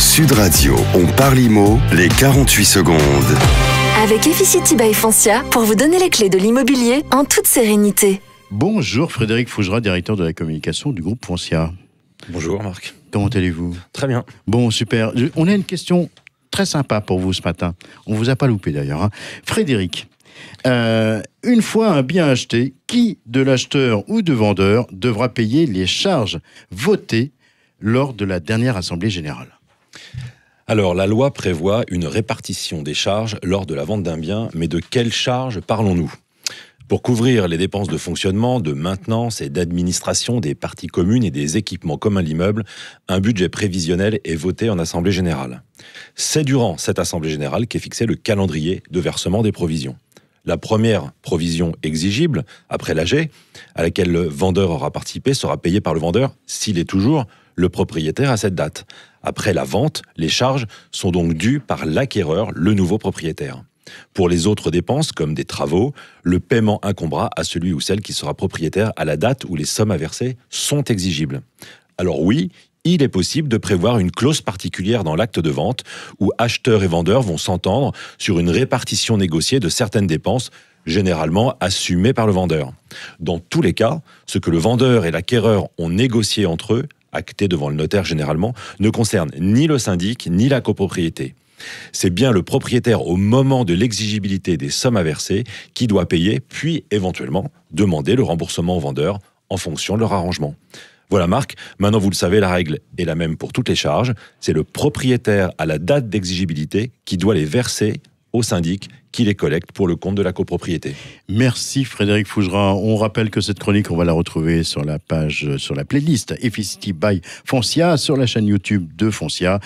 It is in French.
Sud Radio, on parle IMO, les 48 secondes. Avec Efficity by Foncia, pour vous donner les clés de l'immobilier en toute sérénité. Bonjour Frédéric Fougera, directeur de la communication du groupe Foncia. Bonjour Marc. Comment allez-vous ? Très bien. Bon, super. On a une question très sympa pour vous ce matin. On ne vous a pas loupé d'ailleurs. Frédéric, une fois un bien acheté, qui de l'acheteur ou de vendeur devra payer les charges votées lors de la dernière Assemblée générale ? Alors, la loi prévoit une répartition des charges lors de la vente d'un bien, mais de quelles charges parlons-nous ? Pour couvrir les dépenses de fonctionnement, de maintenance et d'administration des parties communes et des équipements communs de l'immeuble, un budget prévisionnel est voté en Assemblée générale. C'est durant cette Assemblée générale qu'est fixé le calendrier de versement des provisions. La première provision exigible, après l'AG, à laquelle le vendeur aura participé, sera payée par le vendeur s'il est toujours le propriétaire à cette date. Après la vente, les charges sont donc dues par l'acquéreur, le nouveau propriétaire. Pour les autres dépenses, comme des travaux, le paiement incombera à celui ou celle qui sera propriétaire à la date où les sommes à verser sont exigibles. Alors oui, il est possible de prévoir une clause particulière dans l'acte de vente où acheteurs et vendeurs vont s'entendre sur une répartition négociée de certaines dépenses, généralement assumées par le vendeur. Dans tous les cas, ce que le vendeur et l'acquéreur ont négocié entre eux, acté devant le notaire généralement, ne concerne ni le syndic ni la copropriété. C'est bien le propriétaire au moment de l'exigibilité des sommes à verser qui doit payer, puis éventuellement demander le remboursement au vendeur en fonction de leur arrangement. Voilà Marc, maintenant vous le savez, la règle est la même pour toutes les charges. C'est le propriétaire à la date d'exigibilité qui doit les verser au syndic qui les collecte pour le compte de la copropriété. Merci Frédéric Fougera. On rappelle que cette chronique, on va la retrouver sur la page, sur la playlist Efficity by Foncia, sur la chaîne YouTube de Foncia.